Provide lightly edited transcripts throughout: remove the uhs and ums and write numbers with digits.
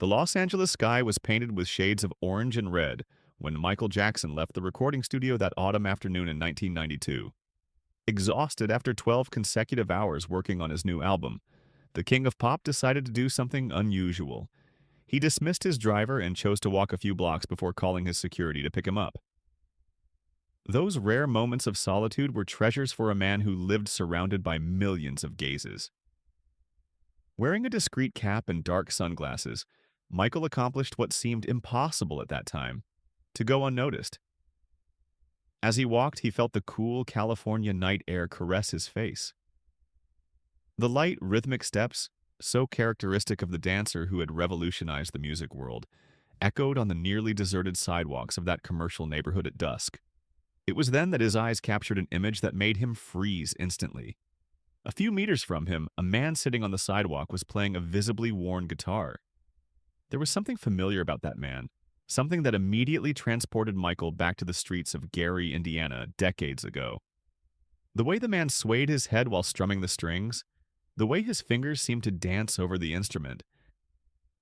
The Los Angeles sky was painted with shades of orange and red when Michael Jackson left the recording studio that autumn afternoon in 1992. Exhausted after 12 consecutive hours working on his new album, the King of Pop decided to do something unusual. He dismissed his driver and chose to walk a few blocks before calling his security to pick him up. Those rare moments of solitude were treasures for a man who lived surrounded by millions of gazes. Wearing a discreet cap and dark sunglasses, Michael accomplished what seemed impossible at that time: to go unnoticed. As he walked, he felt the cool California night air caress his face. The light, rhythmic steps, so characteristic of the dancer who had revolutionized the music world, echoed on the nearly deserted sidewalks of that commercial neighborhood at dusk. It was then that his eyes captured an image that made him freeze instantly. A few meters from him, a man sitting on the sidewalk was playing a visibly worn guitar. There was something familiar about that man, something that immediately transported Michael back to the streets of Gary, Indiana, decades ago. The way the man swayed his head while strumming the strings, the way his fingers seemed to dance over the instrument,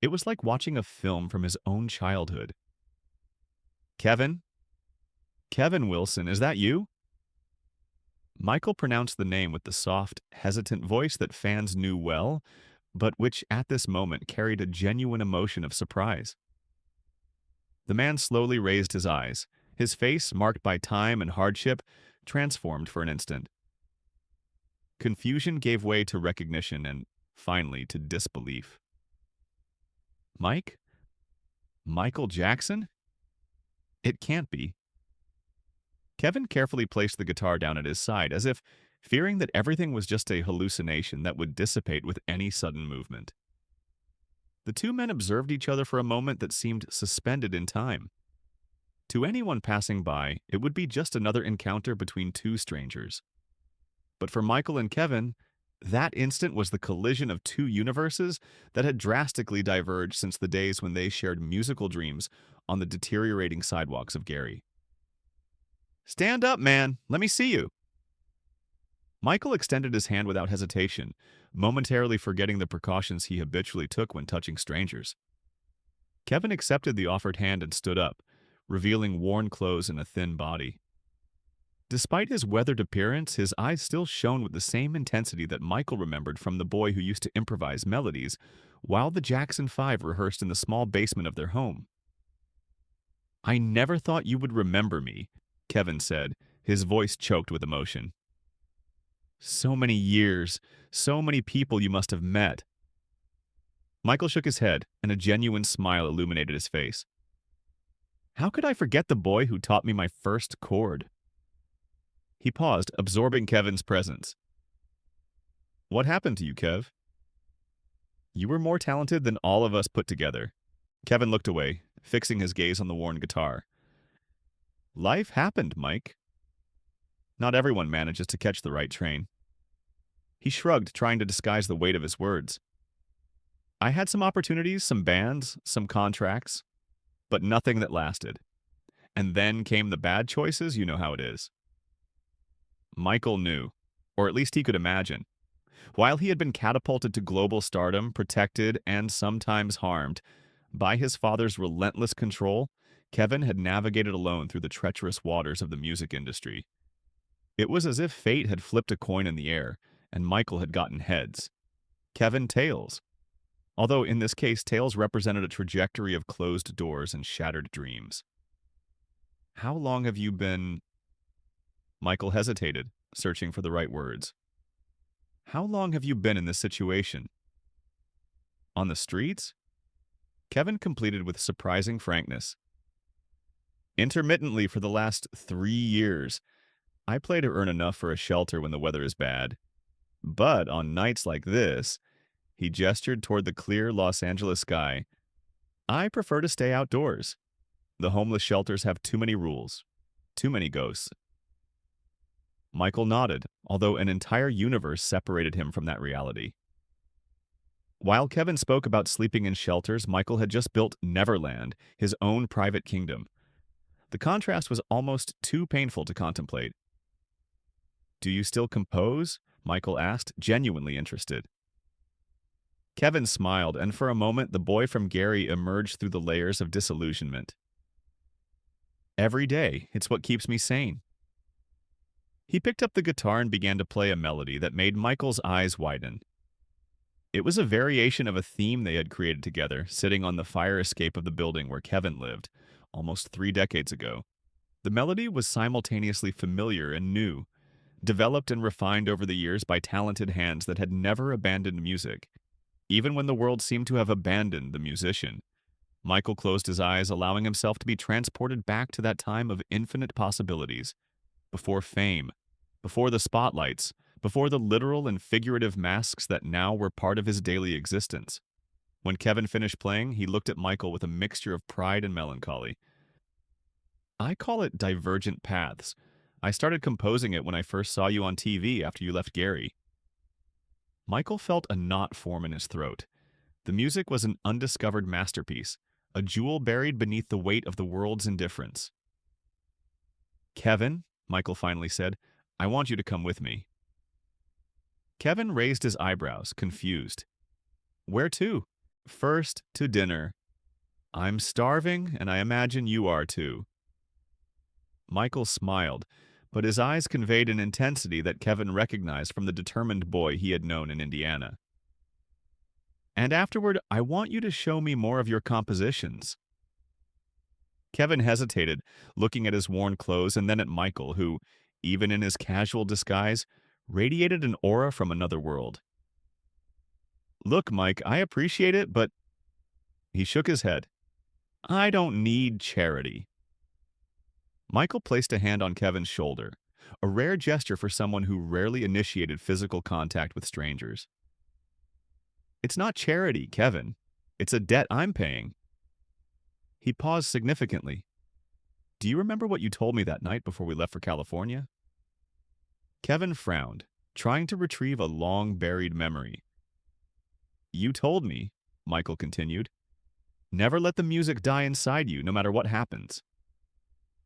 it was like watching a film from his own childhood. Kevin? Kevin Wilson, is that you? Michael pronounced the name with the soft, hesitant voice that fans knew well, but which at this moment carried a genuine emotion of surprise. The man slowly raised his eyes, his face, marked by time and hardship, transformed for an instant. Confusion gave way to recognition and, finally, to disbelief. Mike? Michael Jackson? It can't be. Kevin carefully placed the guitar down at his side, as if fearing that everything was just a hallucination that would dissipate with any sudden movement. The two men observed each other for a moment that seemed suspended in time. To anyone passing by, it would be just another encounter between two strangers. But for Michael and Kevin, that instant was the collision of two universes that had drastically diverged since the days when they shared musical dreams on the deteriorating sidewalks of Gary. "Stand up, man. Let me see you." Michael extended his hand without hesitation, momentarily forgetting the precautions he habitually took when touching strangers. Kevin accepted the offered hand and stood up, revealing worn clothes and a thin body. Despite his weathered appearance, his eyes still shone with the same intensity that Michael remembered from the boy who used to improvise melodies while the Jackson Five rehearsed in the small basement of their home. "I never thought you would remember me," Kevin said, his voice choked with emotion. "So many years, so many people you must have met." Michael shook his head, and a genuine smile illuminated his face. "How could I forget the boy who taught me my first chord?" He paused, absorbing Kevin's presence. "What happened to you, Kev?" "You were more talented than all of us put together." Kevin looked away, fixing his gaze on the worn guitar. "Life happened, Mike. Not everyone manages to catch the right train." He shrugged, trying to disguise the weight of his words. "I had some opportunities, some bands, some contracts, but nothing that lasted. And then came the bad choices, you know how it is." Michael knew, or at least he could imagine. While he had been catapulted to global stardom, protected and sometimes harmed by his father's relentless control, Kevin had navigated alone through the treacherous waters of the music industry. It was as if fate had flipped a coin in the air, and Michael had gotten heads. Kevin tails. Although in this case, tails represented a trajectory of closed doors and shattered dreams. "How long have you been—" Michael hesitated, searching for the right words. "How long have you been in this situation?" "On the streets?" Kevin completed with surprising frankness. "Intermittently for the last 3 years. I play to earn enough for a shelter when the weather is bad. But on nights like this," he gestured toward the clear Los Angeles sky, "I prefer to stay outdoors. The homeless shelters have too many rules, too many ghosts." Michael nodded, although an entire universe separated him from that reality. While Kevin spoke about sleeping in shelters, Michael had just built Neverland, his own private kingdom. The contrast was almost too painful to contemplate. "Do you still compose?" Michael asked, genuinely interested. Kevin smiled, and for a moment the boy from Gary emerged through the layers of disillusionment. Every day, it's what keeps me sane. He picked up the guitar and began to play a melody that made Michael's eyes widen. It was a variation of a theme they had created together, sitting on the fire escape of the building where Kevin lived, almost 3 decades ago. The melody was simultaneously familiar and new, developed and refined over the years by talented hands that had never abandoned music, even when the world seemed to have abandoned the musician. Michael closed his eyes, allowing himself to be transported back to that time of infinite possibilities, before fame, before the spotlights, before the literal and figurative masks that now were part of his daily existence. When Kevin finished playing, he looked at Michael with a mixture of pride and melancholy. I call it divergent paths. I started composing it when I first saw you on TV after you left Gary. Michael felt a knot form in his throat. The music was an undiscovered masterpiece, a jewel buried beneath the weight of the world's indifference. Kevin, Michael finally said, I want you to come with me. Kevin raised his eyebrows, confused. Where to? First, to dinner. I'm starving, and I imagine you are too. Michael smiled, but his eyes conveyed an intensity that Kevin recognized from the determined boy he had known in Indiana. And afterward, I want you to show me more of your compositions. Kevin hesitated, looking at his worn clothes and then at Michael, who, even in his casual disguise, radiated an aura from another world. Look, Mike, I appreciate it, but... He shook his head. I don't need charity. Michael placed a hand on Kevin's shoulder, a rare gesture for someone who rarely initiated physical contact with strangers. It's not charity, Kevin. It's a debt I'm paying. He paused significantly. Do you remember what you told me that night before we left for California? Kevin frowned, trying to retrieve a long-buried memory. You told me, Michael continued, never let the music die inside you no matter what happens.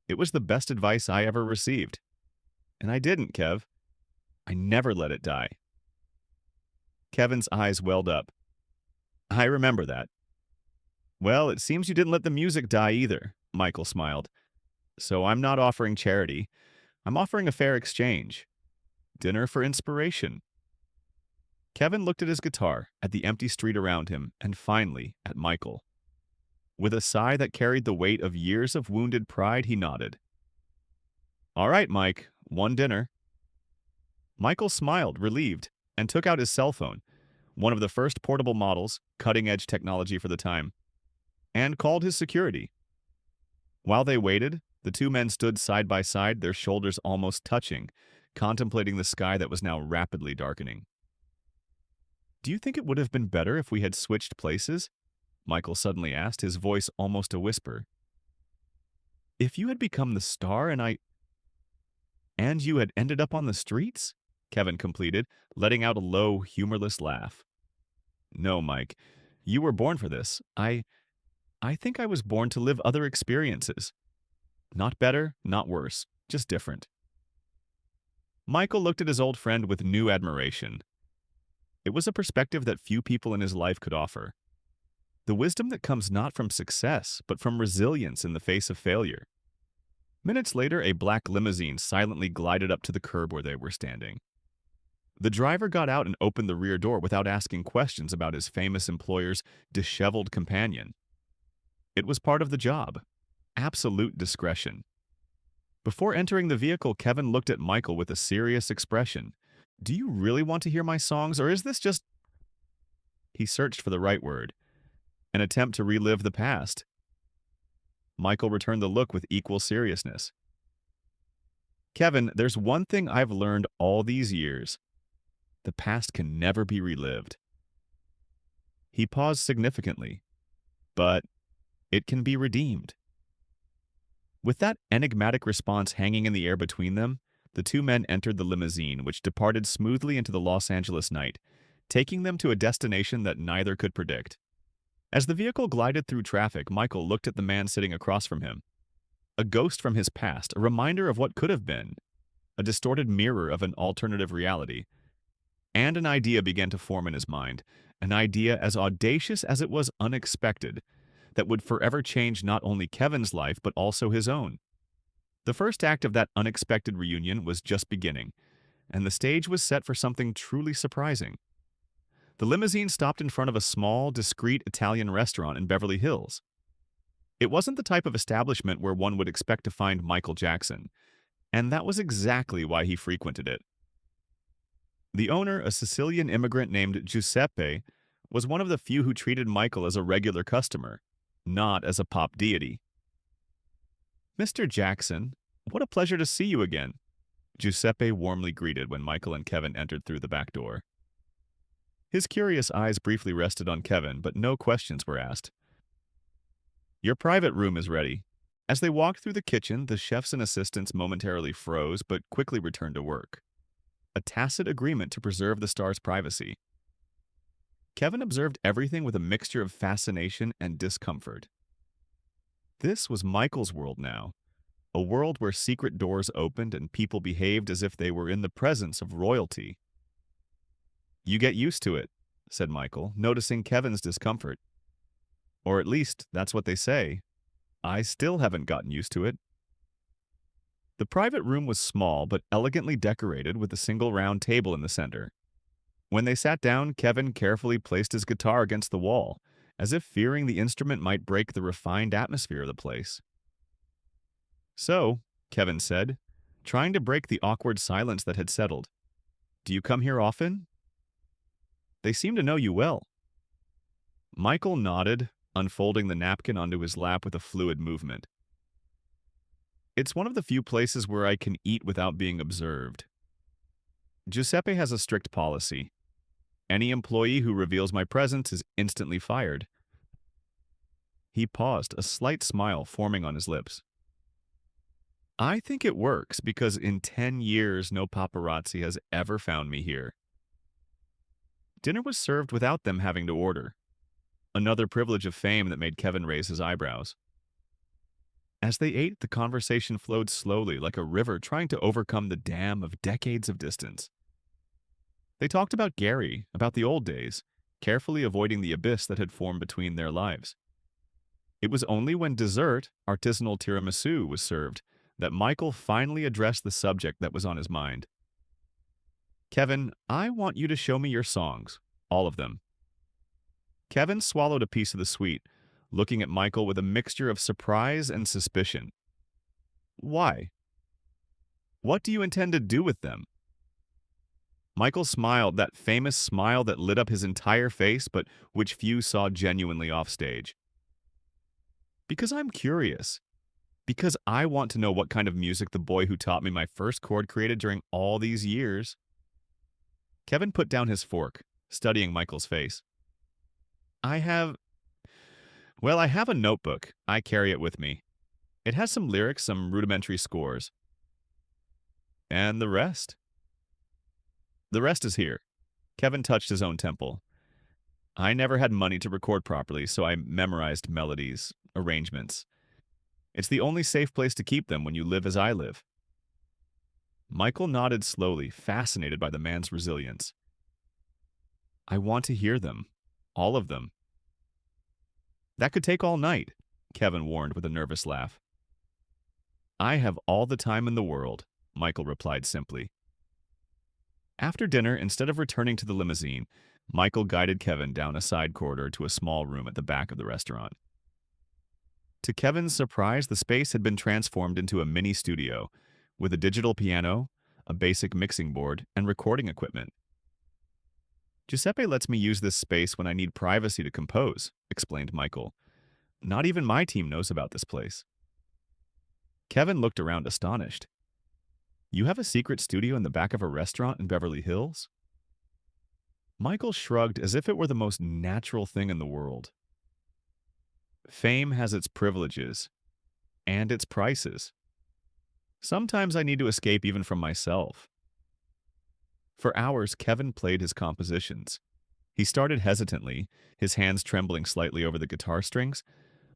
It was the best advice I ever received. And I didn't, Kev. I never let it die. Kevin's eyes welled up. I remember that. Well, it seems you didn't let the music die either, Michael smiled. So I'm not offering charity. I'm offering a fair exchange. Dinner for inspiration. Kevin looked at his guitar, at the empty street around him, and finally at Michael. With a sigh that carried the weight of years of wounded pride, he nodded. All right, Mike, one dinner. Michael smiled, relieved, and took out his cell phone, one of the first portable models, cutting-edge technology for the time, and called his security. While they waited, the two men stood side by side, their shoulders almost touching, contemplating the sky that was now rapidly darkening. Do you think it would have been better if we had switched places? Michael suddenly asked, his voice almost a whisper. If you had become the star and you had ended up on the streets? Kevin completed, letting out a low, humorless laugh. No, Mike, you were born for this. I think I was born to live other experiences. Not better, not worse, just different. Michael looked at his old friend with new admiration. It was a perspective that few people in his life could offer. The wisdom that comes not from success, but from resilience in the face of failure. Minutes later, a black limousine silently glided up to the curb where they were standing. The driver got out and opened the rear door without asking questions about his famous employer's disheveled companion. It was part of the job. Absolute discretion. Before entering the vehicle, Kevin looked at Michael with a serious expression. Do you really want to hear my songs, or is this just... He searched for the right word. An attempt to relive the past. Michael returned the look with equal seriousness. Kevin, there's one thing I've learned all these years. The past can never be relived. He paused significantly. But it can be redeemed. With that enigmatic response hanging in the air between them, the two men entered the limousine, which departed smoothly into the Los Angeles night, taking them to a destination that neither could predict. As the vehicle glided through traffic, Michael looked at the man sitting across from him. A ghost from his past, a reminder of what could have been, a distorted mirror of an alternative reality. And an idea began to form in his mind, an idea as audacious as it was unexpected, that would forever change not only Kevin's life but also his own. The first act of that unexpected reunion was just beginning, and the stage was set for something truly surprising. The limousine stopped in front of a small, discreet Italian restaurant in Beverly Hills. It wasn't the type of establishment where one would expect to find Michael Jackson, and that was exactly why he frequented it. The owner, a Sicilian immigrant named Giuseppe, was one of the few who treated Michael as a regular customer, not as a pop deity. "Mr. Jackson, what a pleasure to see you again," Giuseppe warmly greeted when Michael and Kevin entered through the back door. His curious eyes briefly rested on Kevin, but no questions were asked. "Your private room is ready." As they walked through the kitchen, the chefs and assistants momentarily froze but quickly returned to work, a tacit agreement to preserve the star's privacy. Kevin observed everything with a mixture of fascination and discomfort. This was Michael's world now, a world where secret doors opened and people behaved as if they were in the presence of royalty. "You get used to it," said Michael, noticing Kevin's discomfort. "Or at least, that's what they say. I still haven't gotten used to it." The private room was small but elegantly decorated with a single round table in the center. When they sat down, Kevin carefully placed his guitar against the wall, as if fearing the instrument might break the refined atmosphere of the place. "So," Kevin said, trying to break the awkward silence that had settled, "do you come here often? They seem to know you well." Michael nodded, unfolding the napkin onto his lap with a fluid movement. "It's one of the few places where I can eat without being observed. Giuseppe has a strict policy. Any employee who reveals my presence is instantly fired." He paused, a slight smile forming on his lips. "I think it works because in 10 years no paparazzi has ever found me here." Dinner was served without them having to order, another privilege of fame that made Kevin raise his eyebrows. As they ate, the conversation flowed slowly like a river trying to overcome the dam of decades of distance. They talked about Gary, about the old days, carefully avoiding the abyss that had formed between their lives. It was only when dessert, artisanal tiramisu, was served that Michael finally addressed the subject that was on his mind. "Kevin, I want you to show me your songs, all of them." Kevin swallowed a piece of the sweet, looking at Michael with a mixture of surprise and suspicion. "Why? What do you intend to do with them?" Michael smiled, that famous smile that lit up his entire face but which few saw genuinely offstage. "Because I'm curious. Because I want to know what kind of music the boy who taught me my first chord created during all these years." Kevin put down his fork, studying Michael's face. I have a notebook. I carry it with me. It has some lyrics, some rudimentary scores. And the rest?" "The rest is here." Kevin touched his own temple. "I never had money to record properly, so I memorized melodies, arrangements. It's the only safe place to keep them when you live as I live." Michael nodded slowly, fascinated by the man's resilience. "I want to hear them. All of them." "That could take all night," Kevin warned with a nervous laugh. "I have all the time in the world," Michael replied simply. After dinner, instead of returning to the limousine, Michael guided Kevin down a side corridor to a small room at the back of the restaurant. To Kevin's surprise, the space had been transformed into a mini studio, with a digital piano, a basic mixing board, and recording equipment. "Giuseppe lets me use this space when I need privacy to compose," explained Michael. "Not even my team knows about this place." Kevin looked around astonished. "You have a secret studio in the back of a restaurant in Beverly Hills?" Michael shrugged as if it were the most natural thing in the world. "Fame has its privileges and its prices. Sometimes I need to escape even from myself." For hours, Kevin played his compositions. He started hesitantly, his hands trembling slightly over the guitar strings,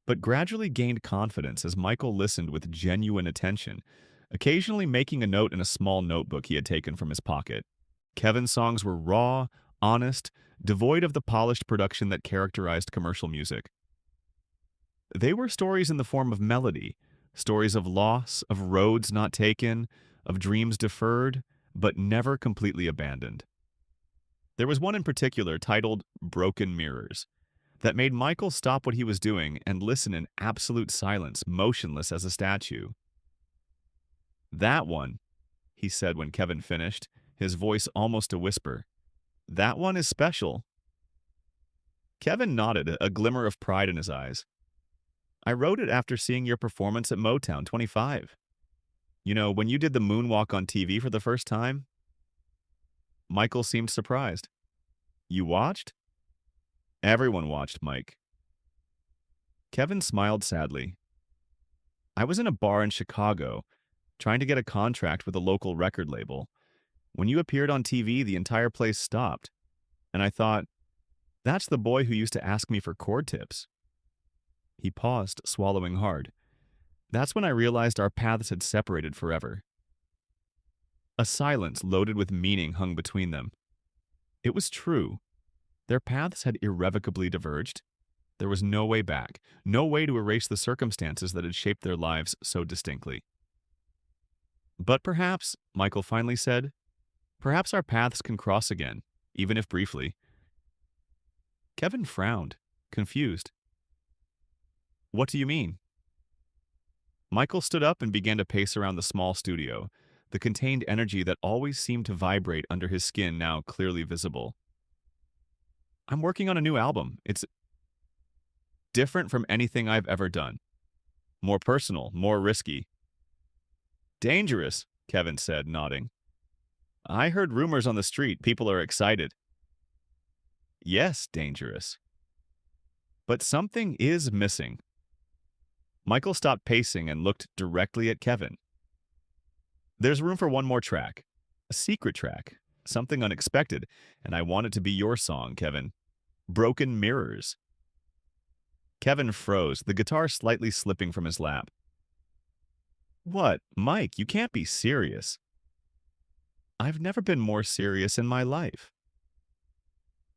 but gradually gained confidence as Michael listened with genuine attention, occasionally making a note in a small notebook he had taken from his pocket. Kevin's songs were raw, honest, devoid of the polished production that characterized commercial music. They were stories in the form of melody, stories of loss, of roads not taken, of dreams deferred, but never completely abandoned. There was one in particular titled Broken Mirrors that made Michael stop what he was doing and listen in absolute silence, motionless as a statue. "That one," he said when Kevin finished, his voice almost a whisper. "That one is special." Kevin nodded, a glimmer of pride in his eyes. "I wrote it after seeing your performance at Motown 25. You know, when you did the moonwalk on TV for the first time?" Michael seemed surprised. "You watched?" "Everyone watched, Mike." Kevin smiled sadly. "I was in a bar in Chicago, trying to get a contract with a local record label. When you appeared on TV, the entire place stopped. And I thought, that's the boy who used to ask me for chord tips." He paused, swallowing hard. "That's when I realized our paths had separated forever." A silence loaded with meaning hung between them. It was true. Their paths had irrevocably diverged. There was no way back, no way to erase the circumstances that had shaped their lives so distinctly. "But perhaps," Michael finally said, "perhaps our paths can cross again, even if briefly." Kevin frowned, confused. "What do you mean?" Michael stood up and began to pace around the small studio, the contained energy that always seemed to vibrate under his skin now clearly visible. "I'm working on a new album. It's different from anything I've ever done. More personal, more risky." "Dangerous," Kevin said, nodding. "I heard rumors on the street. People are excited." "Yes, dangerous. But something is missing." Michael stopped pacing and looked directly at Kevin. "There's room for one more track. A secret track. Something unexpected. And I want it to be your song, Kevin. Broken Mirrors." Kevin froze, the guitar slightly slipping from his lap. "What, Mike, you can't be serious." "I've never been more serious in my life."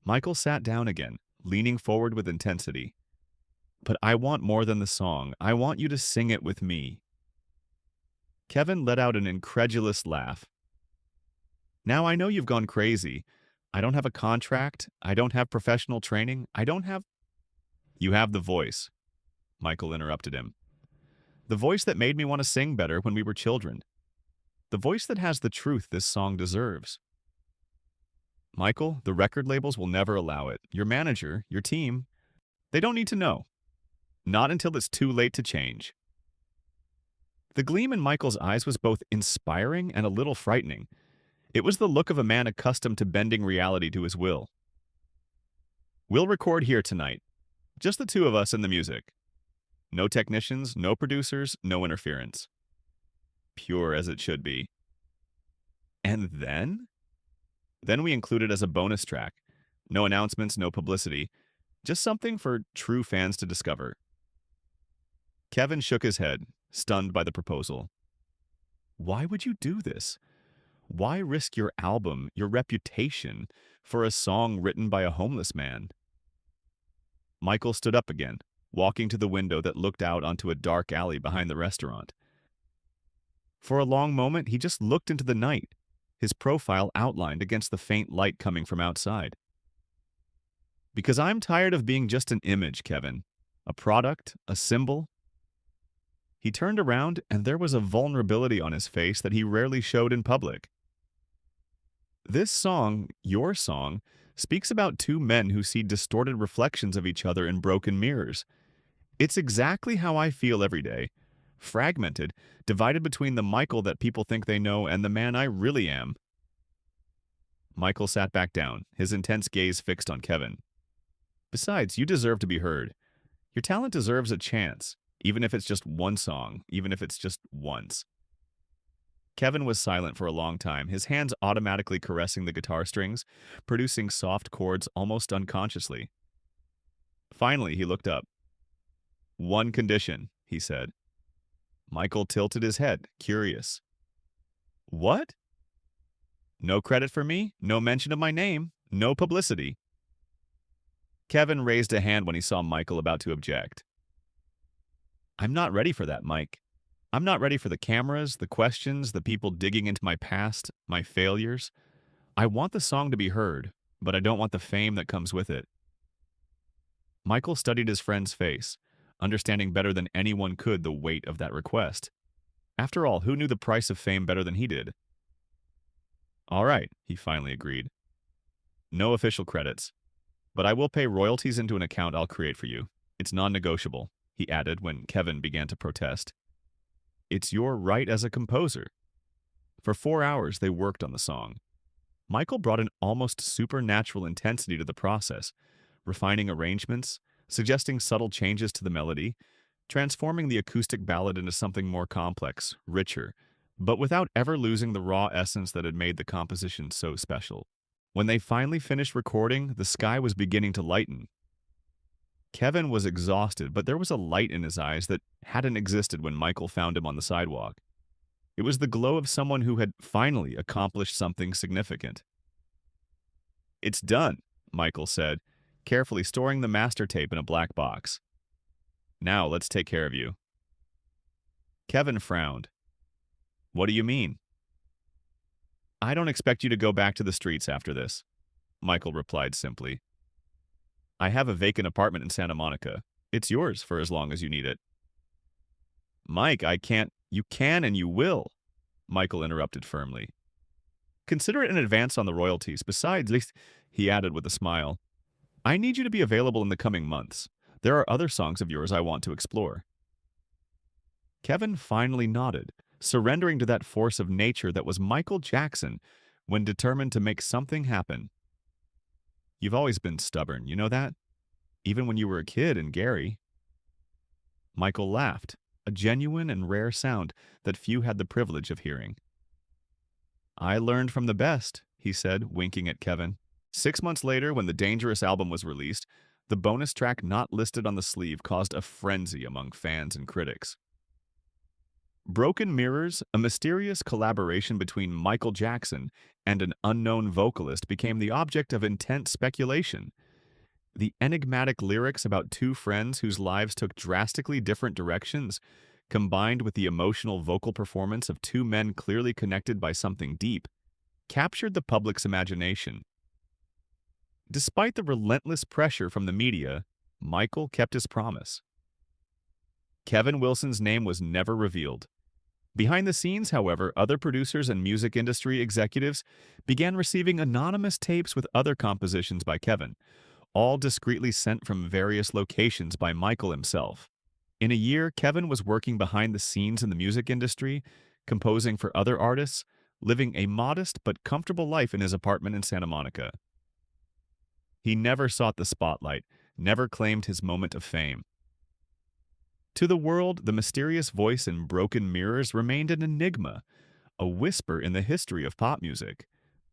Michael sat down again, leaning forward with intensity. "But I want more than the song. I want you to sing it with me." Kevin let out an incredulous laugh. "Now I know you've gone crazy. I don't have a contract. I don't have professional training. I don't have—" "You have the voice," Michael interrupted him. "The voice that made me want to sing better when we were children. The voice that has the truth this song deserves." "Michael, the record labels will never allow it. Your manager, your team, they don't need to know. Not until it's too late to change." The gleam in Michael's eyes was both inspiring and a little frightening. It was the look of a man accustomed to bending reality to his will. "We'll record here tonight. Just the two of us and the music. No technicians, no producers, no interference. Pure as it should be." "And then?" "Then we include it as a bonus track. No announcements, no publicity. Just something for true fans to discover." Kevin shook his head, stunned by the proposal. "Why would you do this? Why risk your album, your reputation, for a song written by a homeless man?" Michael stood up again, walking to the window that looked out onto a dark alley behind the restaurant. For a long moment, he just looked into the night, his profile outlined against the faint light coming from outside. "Because I'm tired of being just an image, Kevin. A product, a symbol." He turned around, and there was a vulnerability on his face that he rarely showed in public. "This song, your song, speaks about two men who see distorted reflections of each other in broken mirrors. It's exactly how I feel every day. Fragmented, divided between the Michael that people think they know and the man I really am." Michael sat back down, his intense gaze fixed on Kevin. "Besides, you deserve to be heard. Your talent deserves a chance, even if it's just one song, even if it's just once." Kevin was silent for a long time, his hands automatically caressing the guitar strings, producing soft chords almost unconsciously. Finally, he looked up. "One condition," he said. Michael tilted his head, curious. "What?" "No credit for me, no mention of my name, No publicity. Kevin raised a hand when he saw Michael about to object. I'm not ready for that, Mike. I'm not ready for the cameras, the questions, the people digging into my past, my failures. I want the song to be heard, but I don't want the fame that comes with it. Michael studied his friend's face, understanding better than anyone could the weight of that request. After all, who knew the price of fame better than he did? All right, he finally agreed. No official credits, but I will pay royalties into an account I'll create for you. It's non-negotiable, he added when Kevin began to protest. It's your right as a composer. For 4 hours, they worked on the song. Michael brought an almost supernatural intensity to the process, refining arrangements, suggesting subtle changes to the melody, transforming the acoustic ballad into something more complex, richer, but without ever losing the raw essence that had made the composition so special. When they finally finished recording, the sky was beginning to lighten. Kevin was exhausted, but there was a light in his eyes that hadn't existed when Michael found him on the sidewalk. It was the glow of someone who had finally accomplished something significant. It's done, Michael said, carefully storing the master tape in a black box. Now let's take care of you. Kevin frowned. What do you mean? I don't expect you to go back to the streets after this, Michael replied simply. I have a vacant apartment in Santa Monica. It's yours for as long as you need it. Mike, I can't. You can and you will, Michael interrupted firmly. Consider it an advance on the royalties. Besides, he added with a smile, I need you to be available in the coming months. There are other songs of yours I want to explore. Kevin finally nodded, surrendering to that force of nature that was Michael Jackson when determined to make something happen. You've always been stubborn, you know that? Even when you were a kid in Gary. Michael laughed, a genuine and rare sound that few had the privilege of hearing. I learned from the best, he said, winking at Kevin. 6 months later, when the Dangerous album was released, the bonus track not listed on the sleeve caused a frenzy among fans and critics. Broken Mirrors, a mysterious collaboration between Michael Jackson and an unknown vocalist, became the object of intense speculation. The enigmatic lyrics about two friends whose lives took drastically different directions, combined with the emotional vocal performance of two men clearly connected by something deep, captured the public's imagination. Despite the relentless pressure from the media, Michael kept his promise. Kevin Wilson's name was never revealed. Behind the scenes, however, other producers and music industry executives began receiving anonymous tapes with other compositions by Kevin, all discreetly sent from various locations by Michael himself. In a year, Kevin was working behind the scenes in the music industry, composing for other artists, living a modest but comfortable life in his apartment in Santa Monica. He never sought the spotlight, never claimed his moment of fame. To the world, the mysterious voice in Broken Mirrors remained an enigma, a whisper in the history of pop music.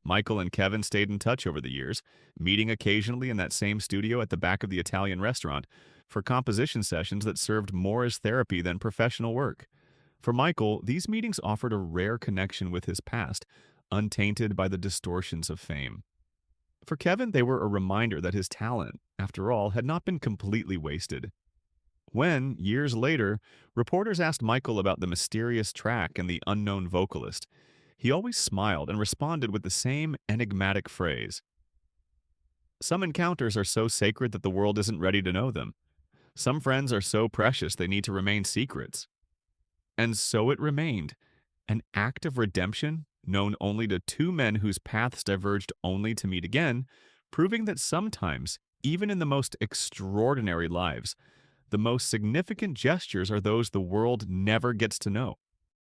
Michael and Kevin stayed in touch over the years, meeting occasionally in that same studio at the back of the Italian restaurant for composition sessions that served more as therapy than professional work. For Michael, these meetings offered a rare connection with his past, untainted by the distortions of fame. For Kevin, they were a reminder that his talent, after all, had not been completely wasted. When, years later, reporters asked Michael about the mysterious track and the unknown vocalist, he always smiled and responded with the same enigmatic phrase. Some encounters are so sacred that the world isn't ready to know them. Some friends are so precious they need to remain secrets. And so it remained, an act of redemption known only to two men whose paths diverged only to meet again, proving that sometimes, even in the most extraordinary lives, the most significant gestures are those the world never gets to know.